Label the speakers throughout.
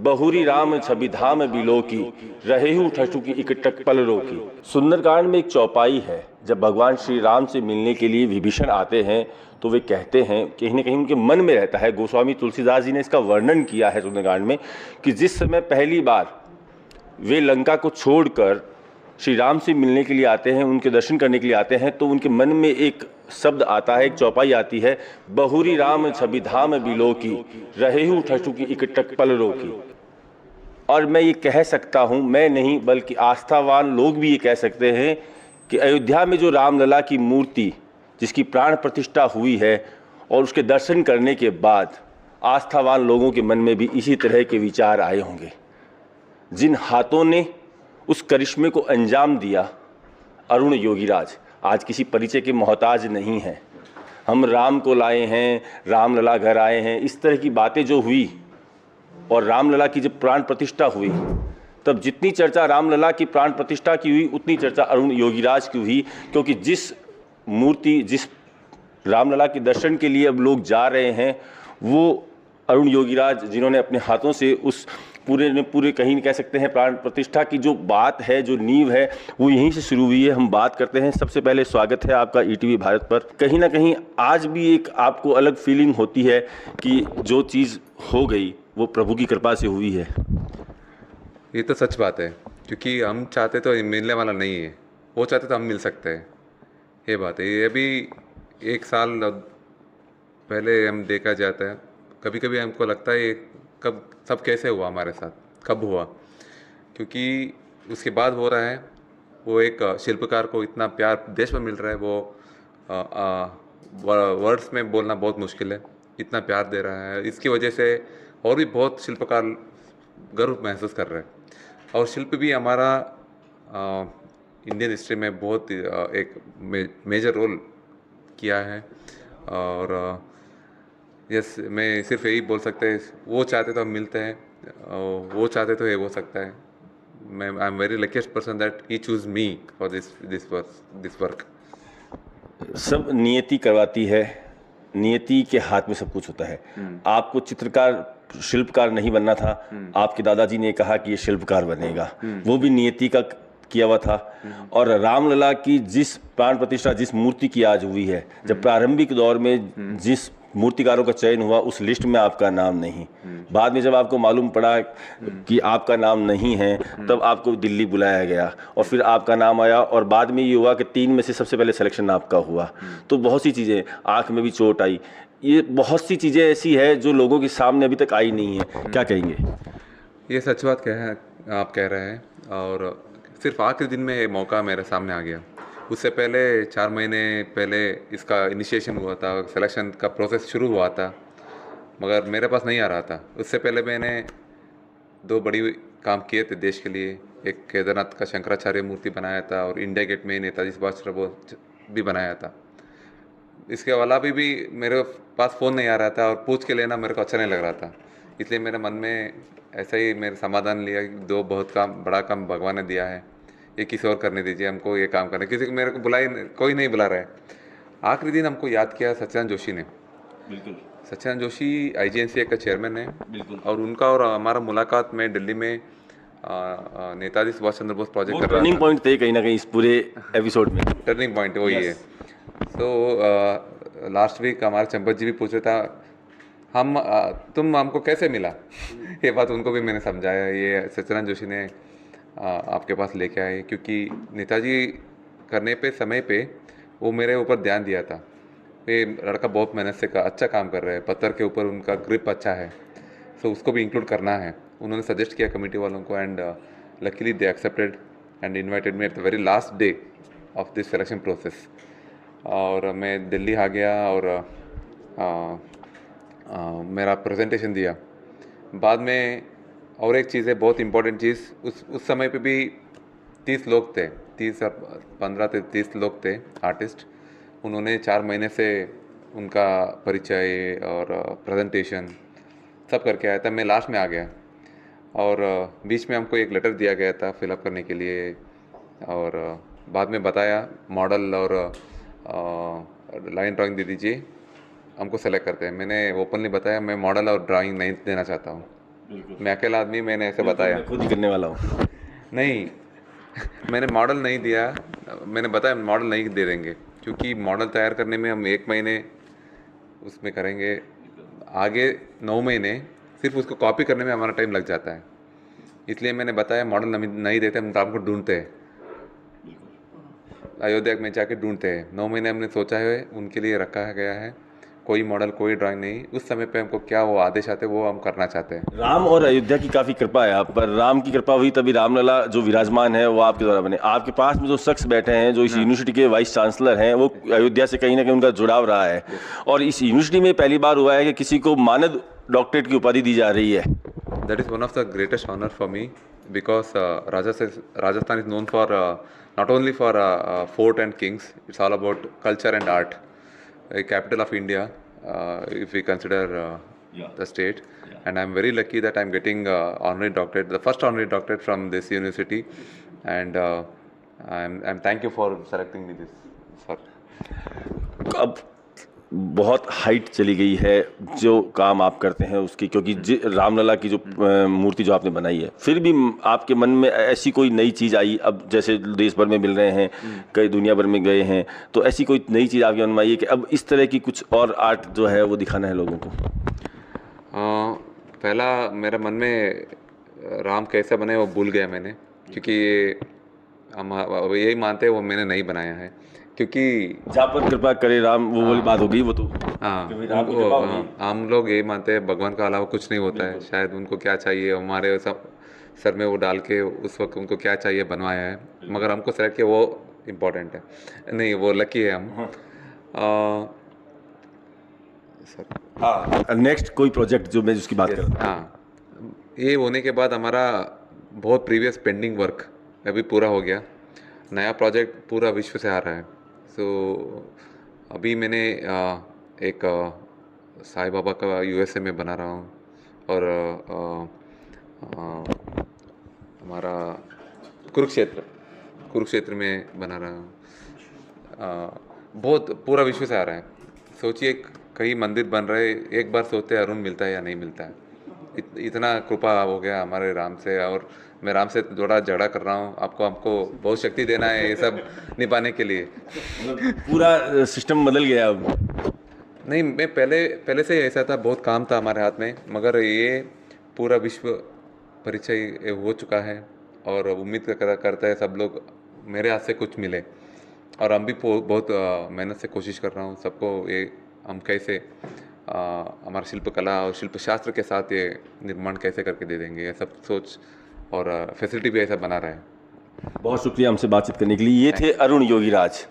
Speaker 1: बहुरी राम छवि धाम below की, रहेहु ठठु की इकटक पल रोकी। सुंदरकांड में एक चौपाई है। जब भगवान श्री राम से मिलने के लिए विभीषण आते हैं तो वे कहते हैं, कहीं ना कहीं उनके मन में रहता है, गोस्वामी तुलसीदास जी ने इसका वर्णन किया है सुंदरकांड में, कि जिस समय पहली बार वे लंका को छोड़कर श्री राम से मिलने के लिए आते हैं, उनके दर्शन करने के लिए आते हैं, तो उनके मन में एक शब्द आता है, एक चौपाई आती है, बहुरी राम छवि धाम बिलो की, रहेहु ठठु की इकटक पल रोकी। और मैं ये कह सकता हूँ, मैं नहीं बल्कि आस्थावान लोग भी ये कह सकते हैं कि अयोध्या में जो रामलला की मूर्ति जिसकी प्राण प्रतिष्ठा हुई है और उसके दर्शन करने के बाद आस्थावान लोगों के मन में भी इसी तरह के विचार आए होंगे। जिन हाथों ने उस करिश्मे को अंजाम दिया, अरुण योगीराज आज किसी परिचय के मोहताज नहीं हैं। हम राम को लाए हैं, रामलला घर आए हैं, इस तरह की बातें जो हुई और रामलला की जब प्राण प्रतिष्ठा हुई, तब जितनी चर्चा रामलला की प्राण प्रतिष्ठा की हुई उतनी चर्चा अरुण योगीराज की हुई। क्योंकि जिस मूर्ति, जिस रामलला के दर्शन के लिए अब लोग जा रहे हैं, वो अरुण योगीराज जिन्होंने अपने हाथों से उस पूरे कहीं कह सकते हैं प्राण प्रतिष्ठा की जो बात है, जो नींव है, वो यहीं से शुरू हुई है। हम बात करते हैं। सबसे पहले स्वागत है आपका ईटीवी भारत पर। कहीं ना कहीं आज भी एक आपको अलग फीलिंग होती है कि जो चीज़ हो गई वो प्रभु की कृपा से हुई है।
Speaker 2: ये तो सच बात है, क्योंकि हम चाहते तो मिलने वाला नहीं है, वो चाहते तो हम मिल सकते हैं। ये बात है। ये भी 1 साल पहले हम देखा जाता है, कभी कभी हमको लगता है ये कब सब कैसे हुआ, हमारे साथ कब हुआ, क्योंकि उसके बाद हो रहा है। वो एक शिल्पकार को इतना प्यार देश में मिल रहा है, वो वर्ड्स में बोलना बहुत मुश्किल है, इतना प्यार दे रहा है। इसकी वजह से और भी बहुत शिल्पकार गर्व महसूस कर रहे हैं। और शिल्प भी हमारा इंडियन हिस्ट्री में बहुत एक मेजर रोल किया है। और यस, मैं सिर्फ यही बोल सकता है, वो चाहते तो हम मिलते हैं, वो चाहते तो ये हो सकता है। मैं I am very luckiest person that he choose me for this work.
Speaker 1: सब नियति करवाती है, नियति के हाथ में सब कुछ होता है। आपको चित्रकार, शिल्पकार नहीं बनना था, आपके दादाजी ने कहा कि ये शिल्पकार बनेगा, वो भी नियति का किया हुआ था। और रामलला की जिस प्राण प्रतिष्ठा, जिस मूर्ति की आज हुई है, जब प्रारंभिक दौर में जिस मूर्तिकारों का चयन हुआ उस लिस्ट में आपका नाम नहीं, बाद में जब आपको मालूम पड़ा कि आपका नाम नहीं है, तब आपको दिल्ली बुलाया गया और फिर आपका नाम आया और बाद में ये हुआ कि 3 में से सबसे पहले सिलेक्शन आपका हुआ। तो बहुत सी चीज़ें, आँख में भी चोट आई, ये बहुत सी चीज़ें ऐसी है जो लोगों के सामने अभी तक आई नहीं है। क्या कहेंगे?
Speaker 2: ये सच बात आप कह रहे हैं। और सिर्फ आखिरी दिन में ये मौका मेरे सामने आ गया। उससे पहले 4 महीने पहले इसका इनिशिएशन हुआ था, सिलेक्शन का प्रोसेस शुरू हुआ था, मगर मेरे पास नहीं आ रहा था। उससे पहले मैंने 2 बड़ी काम किए थे देश के लिए। एक केदारनाथ का शंकराचार्य मूर्ति बनाया था और इंडिया गेट में नेताजी सुभाष चंद्र बोस भी बनाया था। इसके अलावा भी मेरे पास फ़ोन नहीं आ रहा था और पूछ के लेना मेरे को अच्छा नहीं लग रहा था। इसलिए मेरे मन में ऐसा ही मेरे समाधान लिया कि 2 बहुत बड़ा काम भगवान ने दिया है, ये किसी और करने दीजिए, हमको ये काम करना। किसी को मेरे को कोई नहीं बुला रहा है। आखिरी दिन हमको याद किया सच्चिदानंद जोशी ने।
Speaker 1: बिल्कुल,
Speaker 2: सच्चिदानंद जोशी IGNCA का चेयरमैन है।
Speaker 1: बिल्कुल।
Speaker 2: और उनका और हमारा मुलाकात में दिल्ली में नेताजी सुभाष चंद्र बोस प्रोजेक्ट कर रहा था।
Speaker 1: टर्निंग पॉइंट थे कहीं ना कहीं इस पूरे एपिसोड में।
Speaker 2: टर्निंग पॉइंट वही है। तो लास्ट वीक हमारे चंपत जी भी पूछ रहे था तुम हमको कैसे मिला। ये बात उनको भी मैंने समझाया, ये सच्चिदानंद जोशी ने आपके पास लेके आए, क्योंकि नेताजी करने पे समय पे वो मेरे ऊपर ध्यान दिया था। ये लड़का बहुत मेहनत से अच्छा काम कर रहा है, पत्थर के ऊपर उनका ग्रिप अच्छा है, तो उसको भी इंक्लूड करना है। उन्होंने सजेस्ट किया कमेटी वालों को, and luckily they accepted and invited me at the very last day of this selection process. और मैं दिल्ली आ गया और मेरा प्रेजेंटेशन दिया। बाद में और एक चीज़ है, बहुत इम्पोर्टेंट चीज़, उस समय पे भी 30 लोग थे, 15 से 30 लोग थे आर्टिस्ट। उन्होंने 4 महीने से उनका परिचय और प्रेजेंटेशन सब करके आया था। मैं लास्ट में आ गया और बीच में हमको एक लेटर दिया गया था फिलअप करने के लिए, और बाद में बताया मॉडल और लाइन ड्राइंग दे दीजिए, हमको सेलेक्ट करते हैं। मैंने ओपनली बताया मैं मॉडल और ड्राइंग नहीं देना चाहता हूँ, मैं अकेला आदमी, मैंने ऐसे बताया
Speaker 1: मैं खुद ही करने वाला हूँ।
Speaker 2: नहीं। मैंने मॉडल नहीं दिया, मैंने बताया मॉडल नहीं दे देंगे, क्योंकि मॉडल तैयार करने में हम 1 महीने उसमें करेंगे, आगे 9 महीने सिर्फ उसको कॉपी करने में हमारा टाइम लग जाता है। इसलिए मैंने बताया मॉडल नहीं देते, हम राम को ढूंढते हैं, अयोध्या में जाके ढूंढते हैं। 9 महीने हमने सोचा है, उनके लिए रखा गया है। कोई मॉडल, कोई ड्राइंग नहीं, उस समय पे हमको क्या वो आदेश आते हैं वो हम करना चाहते हैं।
Speaker 1: राम और अयोध्या की काफ़ी कृपा है आप पर। राम की कृपा हुई तभी रामलला जो विराजमान है वो आपके द्वारा बने। आपके पास में जो शख्स बैठे हैं, जो इस यूनिवर्सिटी के वाइस चांसलर हैं, वो अयोध्या से कहीं ना कहीं उनका जुड़ाव रहा है। और इस यूनिवर्सिटी में पहली बार हुआ है कि किसी को मानद डॉक्टरेट की उपाधि दी जा रही है।
Speaker 2: That is one of the greatest honor for me, because Rajasthan is known for not only for fort and kings. It's all about culture and art. A capital of India, if we consider the state. And I'm very lucky that I'm getting honorary doctorate, the first honorary doctorate from this university. And I'm thank you for selecting me this, sir.
Speaker 1: अब बहुत height चली गई है जो काम आप करते हैं उसकी, क्योंकि रामलला की जो मूर्ति जो आपने बनाई है, फिर भी आपके मन में ऐसी कोई नई चीज़ आई? अब जैसे देश भर में मिल रहे हैं, कई दुनिया भर में गए हैं, तो ऐसी कोई नई चीज़ आपके मन में आई है कि अब इस तरह की कुछ और आर्ट जो है वो दिखाना है लोगों को?
Speaker 2: पहला मेरे मन में राम कैसे बने वो भूल गया मैंने, क्योंकि हम यही मानते हैं वो मैंने नहीं बनाया है, क्योंकि
Speaker 1: जहाँ पर कृपा करे राम, वो वाली बात हो गई वो तो।
Speaker 2: हाँ,
Speaker 1: कभी राम की कृपा होगी।
Speaker 2: हम लोग यही मानते हैं भगवान का अलावा कुछ नहीं होता है। शायद उनको क्या चाहिए हमारे सब सर में वो डाल के उस वक्त उनको क्या चाहिए बनवाया है, मगर हमको सेलेक्ट किया, वो इम्पोर्टेंट है। नहीं, वो लकी है हम। सर
Speaker 1: हाँ, नेक्स्ट कोई प्रोजेक्ट जो मैं जिसकी बात कर रहा हूँ?
Speaker 2: हाँ, ये होने के बाद हमारा बहुत प्रीवियस पेंडिंग वर्क अभी पूरा हो गया। नया प्रोजेक्ट पूरा विश्व से आ रहा है। सो अभी मैंने एक साईं बाबा का यूएसए में बना रहा हूँ, और हमारा कुरुक्षेत्र में बना रहा हूँ। बहुत पूरा विश्व से आ रहा है। सोचिए कई मंदिर बन रहे, एक बार सोचते हैं अरुण मिलता है या नहीं मिलता है। इतना कृपा हो गया हमारे राम से, और मैं राम से थोड़ा झगड़ा कर रहा हूँ। हमको बहुत शक्ति देना है ये सब निभाने के लिए।
Speaker 1: पूरा सिस्टम बदल गया अब?
Speaker 2: नहीं, मैं पहले से ऐसा था, बहुत काम था हमारे हाथ में, मगर ये पूरा विश्व परिचय हो चुका है, और उम्मीद करता है सब लोग मेरे हाथ से कुछ मिले। और हम भी बहुत मेहनत से कोशिश कर रहा हूँ सबको ये हम कैसे हमारा शिल्पकला और शिल्पशास्त्र के साथ ये निर्माण कैसे करके दे देंगे, ये सब सोच और फैसिलिटी भी ऐसा बना रहा है।
Speaker 1: बहुत शुक्रिया हमसे बातचीत करने के लिए। ये थे अरुण योगीराज,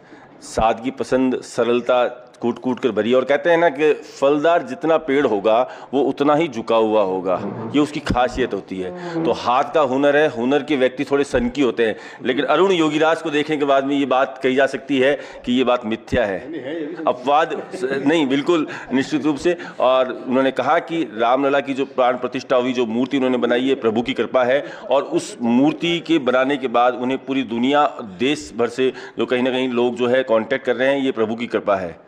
Speaker 1: सादगी पसंद, सरलता कूट कूट कर भरी। और कहते हैं ना कि फलदार जितना पेड़ होगा वो उतना ही झुका हुआ होगा, ये उसकी खासियत होती है। तो हाथ का हुनर है, हुनर के व्यक्ति थोड़े सनकी होते हैं, लेकिन अरुण योगीराज को देखने के बाद में ये बात कही जा सकती है कि ये बात मिथ्या है, अपवाद नहीं, बिल्कुल निश्चित रूप से। और उन्होंने कहा कि रामलला की जो प्राण प्रतिष्ठा हुई, जो मूर्ति उन्होंने बनाई है, प्रभु की कृपा है। और उस मूर्ति के बनाने के बाद उन्हें पूरी दुनिया, देश भर से जो कहीं ना कहीं लोग जो है कांटेक्ट कर रहे हैं, ये प्रभु की कृपा है।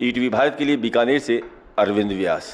Speaker 1: ईटीवी भारत के लिए बीकानेर से अरविंद व्यास।